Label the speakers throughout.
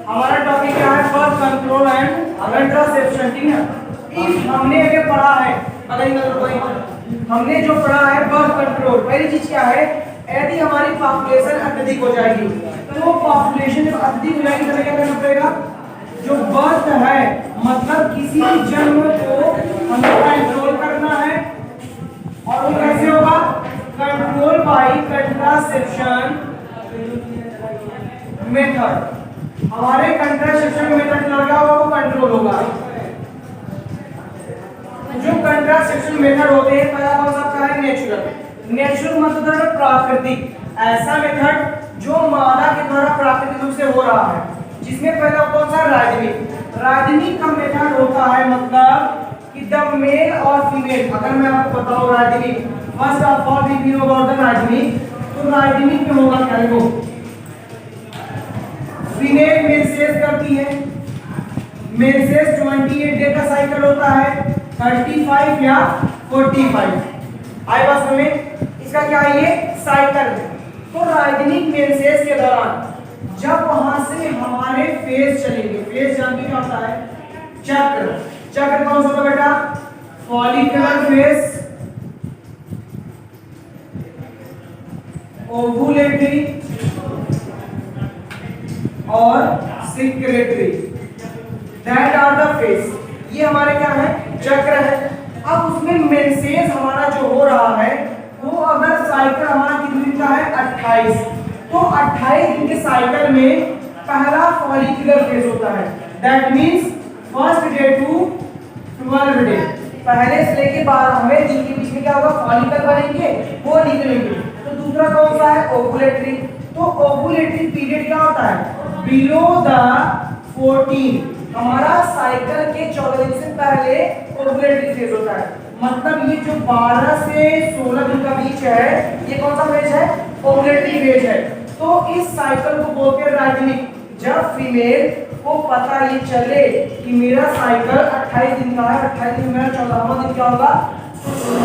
Speaker 1: हमारा टॉपिक क्या है? Birth control and contraception. ठीक है, इस हमने अगर पढ़ा है, हमने जो पढ़ा है बर्थ कंट्रोल, पहली चीज क्या है? यदि हमारी पॉपुलेशन अत्यधिक हो जाएगी, तो पॉपुलेशन जब अत्यधिक हो जाएगी तो क्या करना पड़ेगा? जो बर्थ है मतलब किसी भी जन्म को हमें कंट्रोल करना है, और वो कैसे होगा? Control by contraception method. हमारे कंट्रासेप्शन मेथड लगा हुआ वो कंट्रोल होगा। जो कंट्रासेप्शन मेथड होते हैं, पहला कौन सा है? नेचुरल। नेचुरल मतलब प्राकृतिक, ऐसा मेथड जो मादा के द्वारा प्राकृतिक रूप से हो रहा है, जिसमें पहला कौन सा? राजनीतिक। राजनीतिक का मेथड होता है मतलब कि द मेल और फीमेल, अगर मैं आपको बताऊं राजनीतिक, first of all we know about the राजनीतिक, तो राजनीतिक में होगा क्या? देखो, फीमेल मेंसेस करती है, मेंसेस 28 डे का साइकिल होता है, 35 या 45। आई बात में इसका क्या है? ये साइकिल है। तो राजनीतिक मेंसेस के दौरान जब वहां से हमारे फेज चलेंगे, फेज जानते क्या होता है? चक्र। चक्र कौन सा होता है बेटा? फॉलिकुलर फेज, ओवुलेटरी और secretory, that are the phase. ये हमारे क्या है? चक्र है। अब उसमें मेंसेस हमारा जो हो रहा है, वो अगर साइकिल हमारा कितने दिन का है? 28, तो 28 दिन के साइकिल में पहला फॉलिकुलर फेज होता है, that means first day to 12 day, पहले से लेके 12वें दिन के बीच में क्या होगा? फॉलिकल बनेंगे, वो निकलेंगे। तो दूसरा कौन सा है? ओवुलेटरी। तो ओवुलेटरी पीरियड क्या होता है? बिलो द 14, हमारा साइकिल के 14 दिन से पहले ओवुलेटरी फेज होता है। मतलब ये जो 12 से 16 दिन का बीच है, ये कौन सा फेज है? ओवुलेटरी फेज है। तो इस साइकिल को बोलते हैं राजनीतिक। जब फीमेल को पता ये चले कि मेरा साइकिल 28 दिन का है, 28 दिन में मेरा 14वां दिन क्या होगा?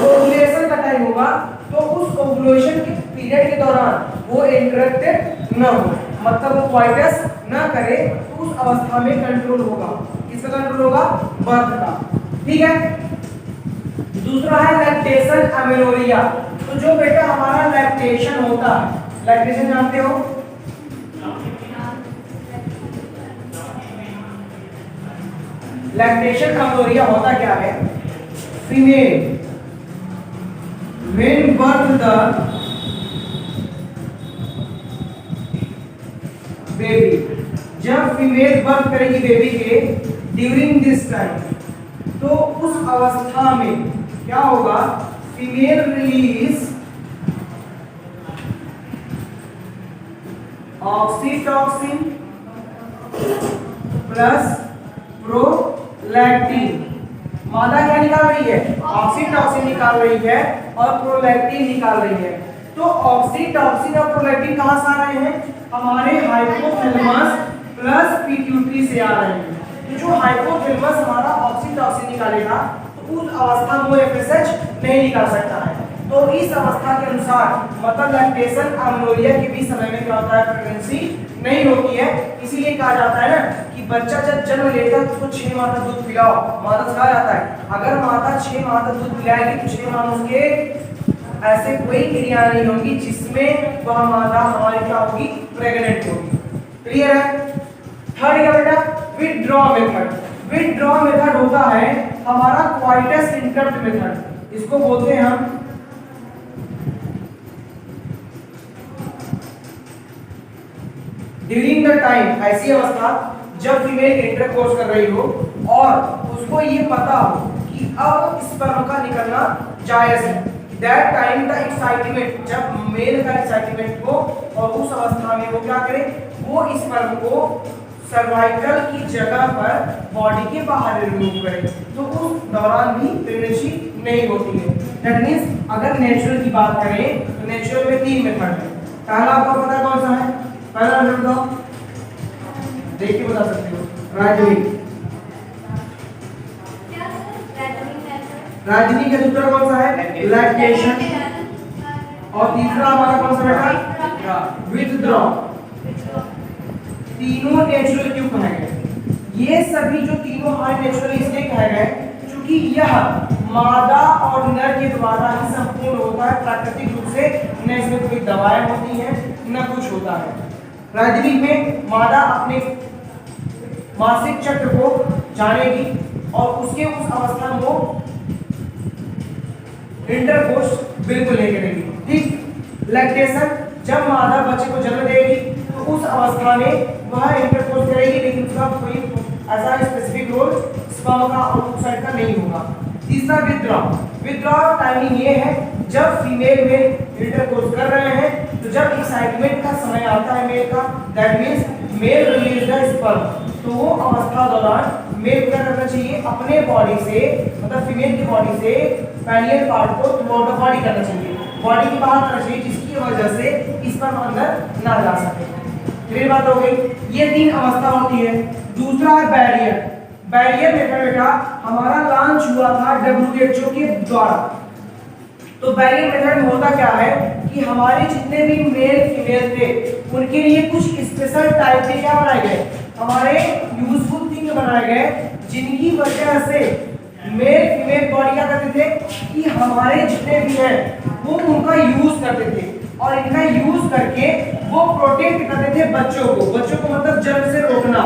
Speaker 1: ओवुलेशन का टाइम होगा, तो उस ओवुलेशन के पीरियड के दौरान वो इंटरप्टेड न हो, मतलब वो क्वाइटस न करे, तो उस अवस्था में कंट्रोल होगा। किसका कंट्रोल होगा? बर्थ का। ठीक है। दूसरा है लैक्टेशन अमेनोरिया। तो जो बेटा हमारा लैक्टेशन होता है, लैक्टेशन जानते हो? लैक्टेशन अमेनोरिया होता क्या है? Female when birth the baby, जब फीमेल बर्थ करेगी बेबी के, ड्यूरिंग दिस टाइम, तो उस अवस्था में क्या होगा? Female release oxytocin plus prolactin. मादा क्या निकाल रही है? ऑक्सीटॉसिन निकाल रही है और प्रोलैक्टिन निकाल रही है। तो ऑक्सीटॉसिन और प्रोलैक्टिन कहां से आ रहे हैं? हमारे हाइपोथैलेमस प्लस पिट्यूटरी से आ रहे हैं। तो जो हाइपोथैलेमस हमारा ऑक्सीटॉसिन निकालेगा, तो उस अवस्था में वो एफएसएच नहीं निकाल सकता है। तो इस अवस्था के अनुसार मतलब लैक्टेशन अमेनोरिया के भी समय में क्या होता है? प्रेगनेंसी नहीं होती है। इसीलिए कहा जाता है ना कि बच्चा जब जन्म लेता है तो उसको 6 माह तक दूध पिलाओ, माता से कहा जाता है। अगर माता 6 माह तक दूध पिलाएगी तो 6 माह उसके ऐसे कोई क्रिया नहीं होगी जिसमें वह माता हमारी क्या होगी? प्रेग्नेंट होगी। क्लियर है? थर्ड क्या बेटा? Withdraw method. विथड्रॉ मेथड होता है हमारा क्वाइटस इंटरप्ट मेथड। इसको बोलते हैं हम ड्यूरिंग द टाइम, ऐसी अवस्था जब फीमेल इंटरकोर्स कर रही हो और उसको ये पता हो कि अब स्पर्म का निकलना जायज है, दैट टाइम द एक्साइटमेंट, जब मेल का एक्साइटमेंट हो, और उस अवस्था में वो क्या करे? वो स्पर्म को सर्वाइकल की जगह पर बॉडी के बाहर रिमूव करे, तो उस दौरान भी प्रेगनेंसी नहीं होती है। दैट मींस अगर नेचुरल की बात करें तो नेचुरल में 3 मेथड है। पहला आपको पता कौन सा है? पहला मेथड बताओ, देख के बता सकते हो। राजनीतिक का दूसरा कौन सा है? लैक्टेशन। और तीसरा हमारा कौन सा बेटा? विथड्रॉ। तीनों नेचुरल क्यों कहे गए? ये सभी जो तीनों हमारे नेचुरल इसलिए कहे गए क्योंकि यह मादा और नर के द्वारा ही संपूर्ण होता है प्राकृतिक रूप से, न इसमें कोई दवाएं होती हैं न कुछ होता है। प्राकृतिक में मादा अपने मासिक चक्र को जानेगी और उसके उस अवस्था में वो इंटरकोर्स बिल्कुल नहीं करेगी। ठीक, लैक्टेशन, जब मादा बच्चे को जन्म देगी तो उस अवस्था में वह इंटरकोर्स करेगी, लेकिन उसका कोई ऐसा स्पेसिफिक रोल स्पर्म का और oocyte का नहीं होगा। तीसरा विथड्रॉ। विथड्रॉ टाइमिंग ये है जब फीमेल में इंटरकोर्स कर रहे हैं तो जब एक्साइटमेंट का समय आता है मेल का, that means male release the sperm, तो वो अवस्था दौरान मेल क्या करना चाहिए, अपने बॉडी से मतलब फीमेल की बॉडी से पेनियल पार्ट को थ्रू द बॉडी करना चाहिए, बॉडी के बाहर करना चाहिए, जिसकी वजह से स्पर्म अंदर ना जा सके। क्लियर बात हो गई? ये तीन अवस्था होती है। दूसरा है बैरियर। बैरियर मेथड बेटा हमारा लॉन्च हुआ था WHO के द्वारा। तो बैरियर मेथड में होता क्या है कि हमारे जितने भी मेल फीमेल थे उनके लिए कुछ स्पेशल टाइप के क्या बनाए गए, हमारे यूजफुल थिंग बनाए गए, जिनकी वजह से मेल फीमेल बॉडी क्या करते थे कि हमारे जितने भी हैं वो उनका यूज करते थे और इनका यूज करके वो प्रोटेक्ट करते थे बच्चों को मतलब जन्म से रोकना।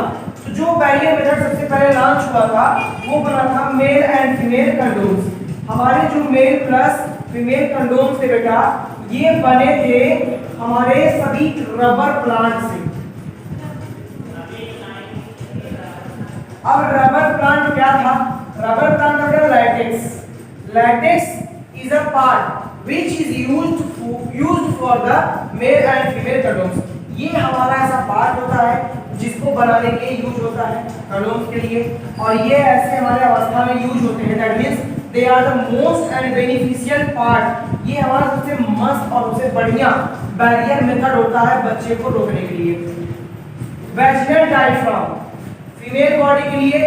Speaker 1: तो जो बैरियर मेथड सबसे पहले लॉन्च हुआ था वो बना था मेल एंड फीमेल कंडोम्स। हमारे जो मेल प्लस फीमेल कंडोम्स थे बेटा ये बने थे हमारे सभी रबर प्लांट से। अब रबर प्लांट क्या था? रबर प्लांट का क्या, latex. Latex is a part which is used for the male and female condoms। ये हमारा ऐसा पार्ट होता है जिसको बनाने के लिए यूज होता है कंडोम्स के लिए, और ये ऐसे हमारे अवस्था में यूज होते हैं, that means they are the most and beneficial part. ये हमारा सबसे मस्त और सबसे बढ़िया बैरियर मेथड होता है बच्चे को रोकने के लिए। वैजिनल डायफ्राम, फीमेल बॉडी के लिए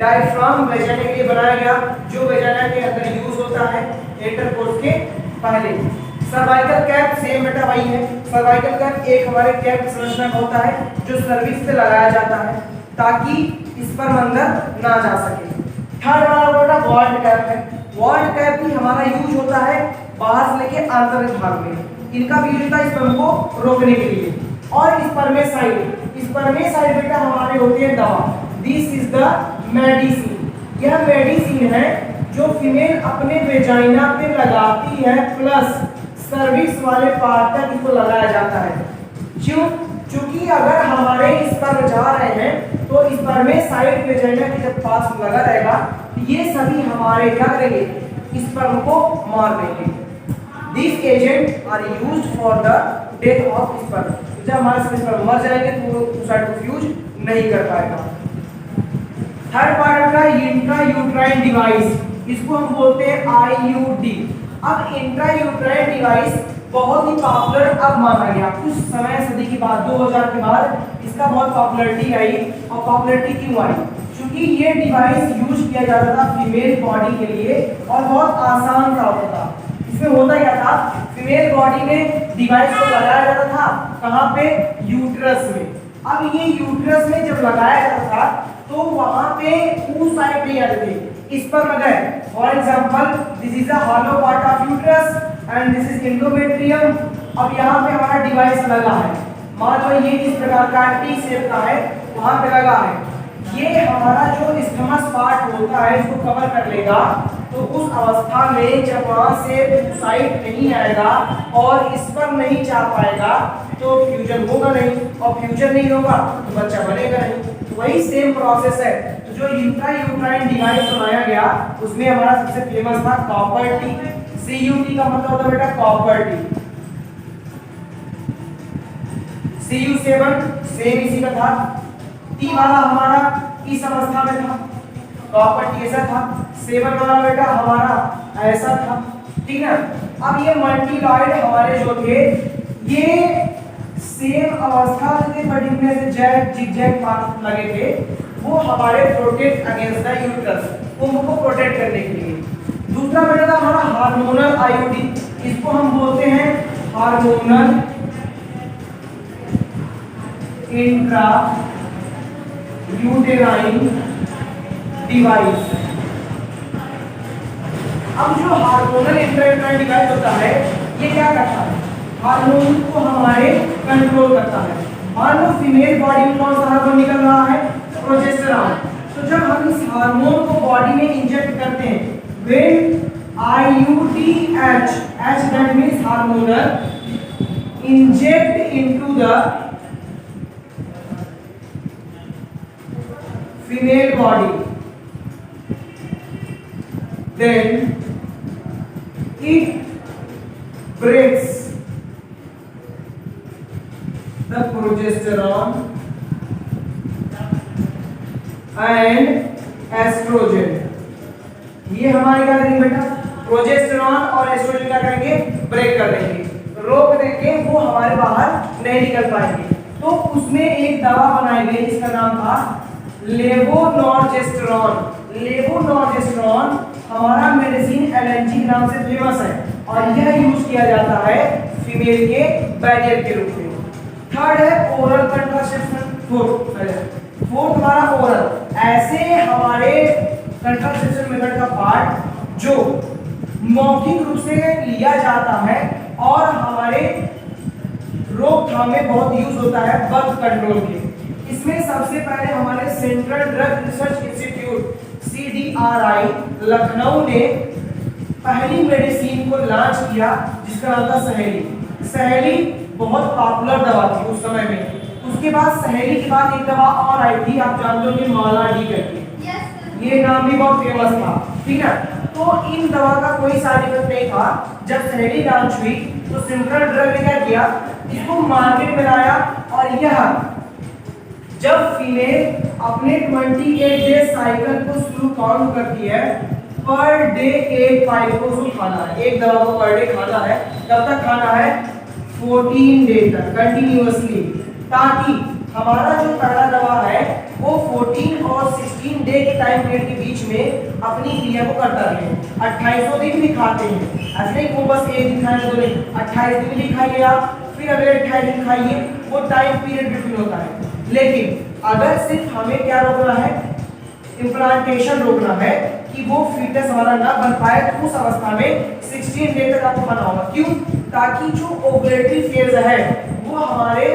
Speaker 1: डायफ्राम वैजिना के लिए बनाया गया, जो वैजिना के अंदर यूज होता है इंटरकोर्स के पहले। सर्वाइकल कैप सेम बेटा वही है। सर्वाइकल कैप एक हमारे कैप की संरचना का होता है जो सर्विक्स पे लगाया जाता है ताकि स्पर्म अंदर ना जा सके। थर्ड वाला बेटा वॉल्ड कैप है। वॉल्ड कैप भी हमारा यूज होता है बाहर से लेके आंतरिक भाग में, इनका भी यूज होता है स्पर्म को रोकने के लिए। और स्पर्मेसाइड बेटा हमारे होते हैं दवा। This is the medicine. यह मेडिसिन है जो फीमेल अपने वेजाइना पे लगाती है प्लस सर्विक्स वाले पार्ट तक इसको लगाया जाता है। क्यों? क्योंकि अगर हमारे स्पर्म जा रहे हैं तो स्पर्मेसाइड वेजाइना के जब पास लगा रहेगा तो ये सभी हमारे क्या करेंगे, स्पर्म को मार देंगे। This agent are used for the death of sperm. जब हमारे स्पर्म मर जाएंगे तो वो oocyte को फ्यूज नहीं कर पाएगा। थर्ड पार्ट का इंट्रायूट्राइन डिवाइस, इसको हम बोलते हैं IUD। अब इंट्रायूट्राइन डिवाइस बहुत ही पॉपुलर अब माना गया कुछ समय सदी के बाद, 2000 के बाद इसका बहुत पॉपुलैरिटी आई। और पॉपुलैरिटी क्यों आई? क्योंकि ये डिवाइस यूज किया जाता था फीमेल बॉडी के लिए और बहुत आसान सा होता था। इसमें होता क्या था, फीमेल बॉडी में डिवाइस को लगाया जाता था कहाँ पे, यूट्रस में। अब ये यूट्रस में जब लगाया जाता था तो वहां पे oocyte नहीं आते थे, स्पर्म गए। For example this is a hollow part of uterus and this is endometrium. अब यहाँ पे हमारा डिवाइस लगा है, मान लो ये इस प्रकार का टी शेप का है, वहां पे लगा है। ये हमारा जो स्टमक पार्ट होता है इसको कवर कर लेगा, तो उस अवस्था में जब वहां से oocyte नहीं आएगा और स्पर्म नहीं जा पाएगा तो फ्यूजन होगा नहीं, और फ्यूजन नहीं होगा तो बच्चा बनेगा नहीं। वही सेम प्रोसेस है। तो जो इंट्रायूट्राइन डिवाइस बनाया गया उसमें हमारा सबसे फेमस था कॉपर टी। CUT का मतलब होता है बेटा कॉपर टी। CU7 सेम इसी का था। टी वाला हमारा इस अवस्था में था, कॉपर टी ऐसा था। 7 वाला बेटा हमारा ऐसा था, ठीक है। अब ये मल्टीलॉइड हमारे जो थे ये सेम अवस्था से पर्टिकुलर से जैग जिगजैग पार्ट लगे थे, वो हमारे प्रोटेक्ट अगेंस्ट द यूट्रस, उनको प्रोटेक्ट करने के लिए। दूसरा बेटा था हमारा हार्मोनल IUD, इसको हम बोलते हैं हार्मोनल इंट्रा यूटेराइन डिवाइस। अब जो हार्मोनल इंट्रा डिवाइस होता है ये क्या करता है, हार्मोन को हमारे कंट्रोल करता है। मान लो फीमेल बॉडी में कौन सा हार्मोन निकल रहा है, प्रोजेस्टेरॉन। तो जब हम इस हार्मोन को बॉडी में इंजेक्ट करते हैं, when IUDH, H that means hormonal, inject into the female body, then it breaks the progesterone and estrogen। ये हमारे क्या करेंगे बेटा, प्रोजेस्टेरॉन और एस्ट्रोजन क्या करेंगे, ब्रेक कर देंगे, रोक देंगे, वो हमारे बाहर नहीं निकल पाएंगे। तो उसमें एक दवा बनाई गई जिसका नाम था लेवोनॉर्जेस्टेरॉन। लेवोनॉर्जेस्टेरॉन हमारा मेडिसिन एलएनजी के नाम से फेमस है और यह यूज किया जाता है फीमेल के बैरियर के रूप में। थर्ड है ओरल कंट्रासेप्शन। फोर्थ हमारा ओरल। ऐसे हमारे कंट्रासेप्शन मेथड का पार्ट जो मौखिक रूप से लिया जाता है और हमारे रोकथाम में बहुत यूज होता है बर्थ कंट्रोल के। इसमें सबसे पहले हमारे central drug research institute CDRI Lucknow ने पहली मेडिसिन को लॉन्च किया जिसका नाम था सहेली। सहेली बहुत पॉपुलर दवा थी उस समय में। उसके बाद सहेली के बाद एक दवा और आई थी, आप जानते होंगे माला डी करके, ये नाम भी बहुत फेमस था, ठीक है। तो इन दवा का कोई साइड इफेक्ट नहीं था। जब सहेली लॉन्च हुई तो सेंट्रल ड्रग ने क्या किया, इसको मार्केट में लाया और यह जब फीमेल अपने 28 डे साइकिल को शुरू काउंट करती है, पर डे एक पाइल को उसको खाना है, एक दवा को पर डे खाना है। कब तक खाना है, 14 डे तक कंटिन्यूअसली, ताकि हमारा जो पहला दवा है वो 14 और 16 डे के टाइम पीरियड के बीच में अपनी क्रिया को करता रहे। 28 दिन भी खाते हैं, ऐसे नहीं वो बस एक दिन खाने दो, नहीं 28 दिन भी खाइए आप, फिर अगले 28 दिन खाइए, वो टाइम पीरियड बिटवीन होता है। लेकिन अगर सिर्फ हमें क्या रोकना है, इम्प्लांटेशन रोकना है कि वो फीटस हमारा ना बन पाए, तो उस अवस्था में 16 डे तक आपको खाना होगा। क्यों, ताकि जो ओवुलेटरी फेज है वो हमारे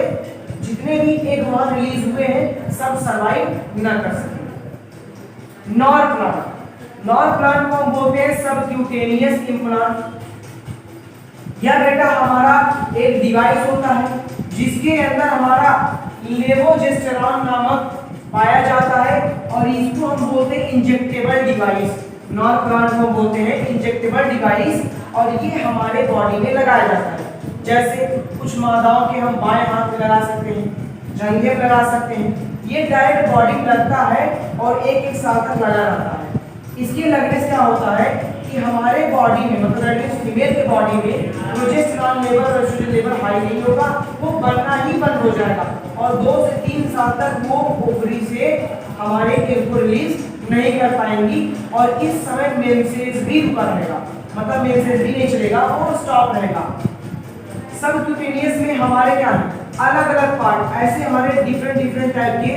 Speaker 1: जितने भी एग वहां रिलीज हुए हैं सब सर्वाइव ना कर सके। नॉर प्लांट को हम बोलते हैं सबक्यूटेनियस इम्प्लांट। यह बेटा हमारा एक डिवाइस होता है जिसके अंदर हमारा लेवोजेस्टेरॉन नामक पाया जाता है और इसको हम बोलते हैं इंजेक्टेबल डिवाइस। नॉर प्लांट को हम बोलते हैं इंजेक्टेबल डिवाइस और ये हमारे बॉडी में लगाया जाता है। जैसे कुछ मादाओं के हम बाएं हाथ में लगा सकते हैं, जंघे में लगा सकते हैं। ये डायरेक्ट बॉडी में लगता है और एक साल तक लगा रहता है। इसके लगने से क्या होता है कि हमारे बॉडी में, मतलब फीमेल के बॉडी में प्रोजेस्टेरॉन लेवल और एस्ट्रोजन लेवल हाई नहीं होगा, वो बनना ही बंद हो जाएगा और 2 से 3 साल तक वो ओवरी से हमारे एग को रिलीज नहीं कर पाएंगी और इस समय मेंसेस भी रुका रहेगा, मतलब मेंसेस भी नहीं चलेगा, वो स्टॉप रहेगा। सबक्यूटेनियस में हमारे क्या है, अलग अलग पार्ट, ऐसे हमारे डिफरेंट टाइप के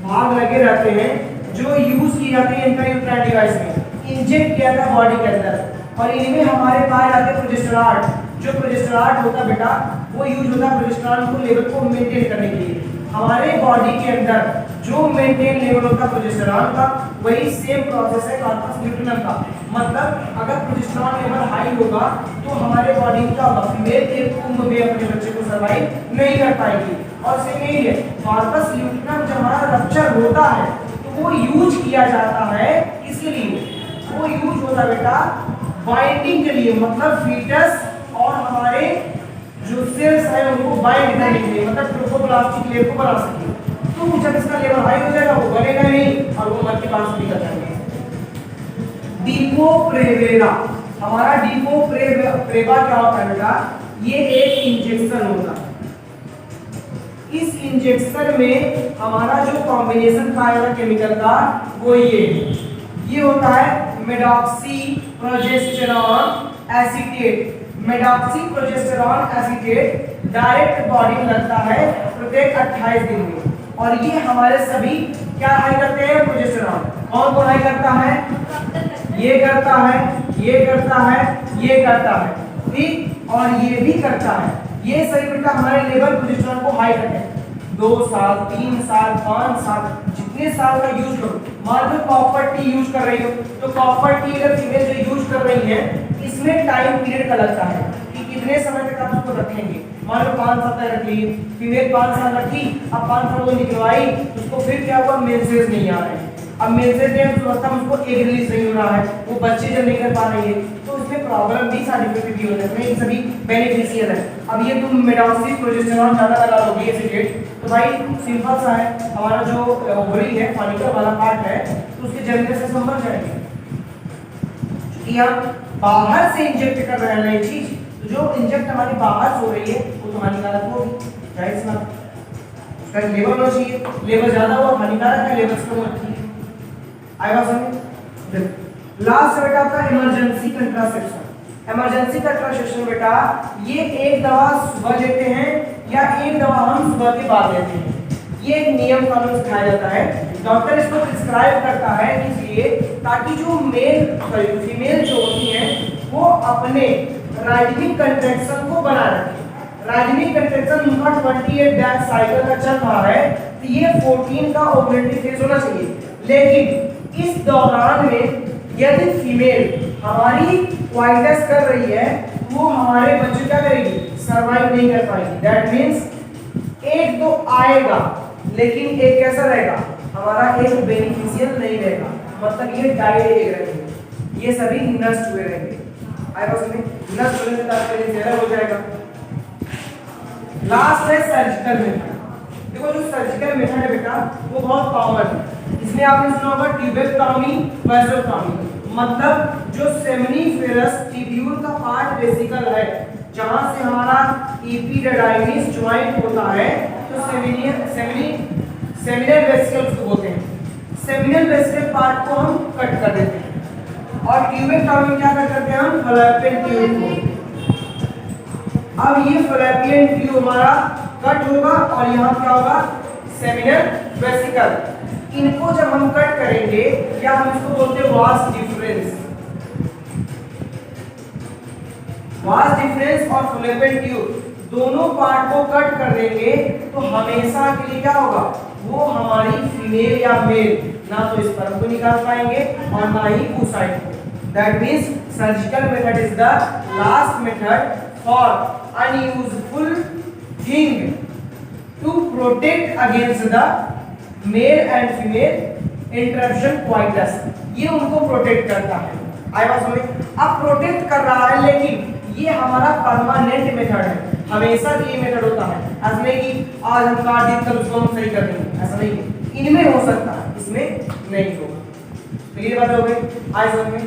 Speaker 1: भाग लगे रहते हैं जो यूज किए जाते हैं इंट्रायूटेराइन डिवाइस में, इंजेक्ट किया था बॉडी के अंदर। और इनमें हमारे पाए जाते हैं प्रोजेस्टेरॉन। जो प्रोजेस्टेरॉन होता बेटा वो यूज होता है प्रोजेस्टेरॉन को लेवल को मेंटेन करने के लिए। हमारे बॉडी के अंदर जो मेंटेन लेवल होता है प्रोजेस्टेरॉन का, वही सेम प्रोसेस है कॉर्पस ल्यूटेनम का। मतलब अगर प्रोजेस्टेरॉन लेवल हाई होगा तो हमारे बॉडी का फीमेल के कुंभ में अपने बच्चे को सर्वाइव नहीं कर पाएगी। और सेम यही है, कॉर्पस ल्यूटेनम जब हमारा रप्चर होता है तो वो यूज किया जाता है, इसलिए वो यूज होता है बेटा बाइंडिंग के लिए, मतलब फीटस और हमारे जो सेल्स है उनको बाइंड करने के लिए, मतलब ट्रोफोप्लास्टिक लेयर को बना सके। तो जब इसका लेवल हाई हो जाएगा वो बनेगा नहीं और वो मर के पास निकल जाएंगे। डीपो-प्रेवेरा, हमारा डीपो-प्रेवा क्या होता है बेटा, ये एक इंजेक्शन होता है। इस इंजेक्शन में हमारा जो कॉम्बिनेशन पाएगा केमिकल का वो ये होता है medroxyprogesterone acetate. Medroxyprogesterone acetate direct body में लगता है प्रत्येक 28 दिन में, और ये हमारे सभी क्या हाई करते हैं? प्रोजेस्टेरॉन। कौन कौन हाई करता है? ये करता है, ये करता है, ये करता है, ठीक, और ये भी करता है। ये सही बेटा हमारे लेवल प्रोजेस्टेरॉन को हाई करते हैं। 2 साल 3 साल 5 साल जितने साल का यूज करो। मान लो कॉपर टी यूज कर रही हो, तो कॉपर टी अगर फीमेल जो यूज कर रही है, इसमें टाइम पीरियड का लगता है कि कितने समय तक आप उसको रखेंगे। मान लो 5 साल तक रखी, फीमेल 5 साल रखी, अब 5 साल वो निकलवाई, उसको फिर क्या हुआ? मेंसेस नहीं आ रहे हैं। अब मेंसेस नहीं तो उसको एग रिलीज नहीं हो रहा है, वो बच्चे जब नहीं कर पा रही है, तो इसमें प्रॉब्लम भी साइड इफेक्ट भी हो जाते हैं। इन सभी बेनिफिशियल है। अब ये तुम मेडॉक्सी प्रोजेस्टेरॉन ज्यादा लगा लोगे एसीटेट, तो भाई सिंपल सा है, हमारा जो ओवरी है, फॉलिकल वाला पार्ट है, तो उसके जर्मिनेशन संभल जाएंगे। क्योंकि हम बाहर से इंजेक्ट कर रहे हैं नई चीज, तो जो इंजेक्ट हमारी बाहर हो रही है वो तो हानिकारक होगी, जाहिर सी बात। उसका लेवल होना चाहिए, लेवल ज्यादा हुआ हानिकारक है, लेवल कम होना चाहिए। आएगा समझ? लास्ट बेटा आपका इमरजेंसी कंट्रासेप्शन। इमरजेंसी कंट्रासेप्शन बेटा ये एक दवा सुबह लेते हैं या एक दवा हम सुबह के बाद लेते हैं। ये एक नियम कानून सिखाया जाता है, डॉक्टर इसको प्रिस्क्राइब करता है इसलिए ताकि जो फीमेल जो होती है वो अपने राइजिंग कंट्रैक्शन को बना रखे। राइजिंग कंट्रैक्शन उनका 28 डेज साइकिल का चल रहा है, तो ये 14 का ओवुलेटरी फेज होना चाहिए। लेकिन इस दौरान में यदि फीमेल हमारी क्वाइटस कर रही है, वो हमारे बच्चे क्या करेगी? सरवाइव नहीं कर पाएगी। दैट मींस एक तो आएगा, लेकिन एक कैसा रहेगा? हमारा एक बेनिफिशियल नहीं रहेगा, मतलब ये डाइड एग रहेंगे, ये सभी नष्ट हुए रहेंगे। आएगा उसमें नष्ट होने का तात्पर्य ज़ेरो हो जाएगा। लास्ट है सर्जिकल मेथड। देखो जो सर्जिकल मेथड है बेटा वो बहुत कॉमन है। इसमें आपने सुना होगा ट्यूबेक्टॉमी, वैसेक्टॉमी, मतलब जो सेमिनिफेरस ट्यूब्यूल का पार्ट वेसिकल है, जहां से हमारा एपिडिडाइमिस ज्वाइंट होता है, तो सेमिनल वेसिकल उसको बोलते हैं। सेमिनल वेसिकल पार्ट को हम कट कर देते हैं, और ट्यूबेक्टॉमी क्या करते हैं? हम फैलोपियन ट्यूब को। अब ये फैलोपियन ट्यूब हमारा कट होगा और यहाँ क्या होगा? Seminal vesicle. इनको जब हम कट करेंगे, या हम इसको बोलते हैं वास डिफरेंस। वास डिफरेंस और फैलोपियन ट्यूब दोनों पार्ट को कट कर देंगे, तो हमेशा के लिए क्या होगा? वो हमारी फीमेल या मेल ना तो स्पर्म को निकाल पाएंगे और ना ही oocyte को। That means surgical method is the last method for unuseful thing to protect against the male and female interruption coitus. ये उनको प्रोटेक्ट करता है। आया समझ? अब प्रोटेक्ट कर रहा है, लेकिन ये हमारा परमानेंट मेथड है, हमेशा के लिए मेथड होता है। ऐसा नहीं कि आज हम काट दिए कल उसको हम सही कर देंगे, ऐसा नहीं है। इनमें हो सकता है, इसमें नहीं होगा। क्लियर बात हो गई? आए समझ में?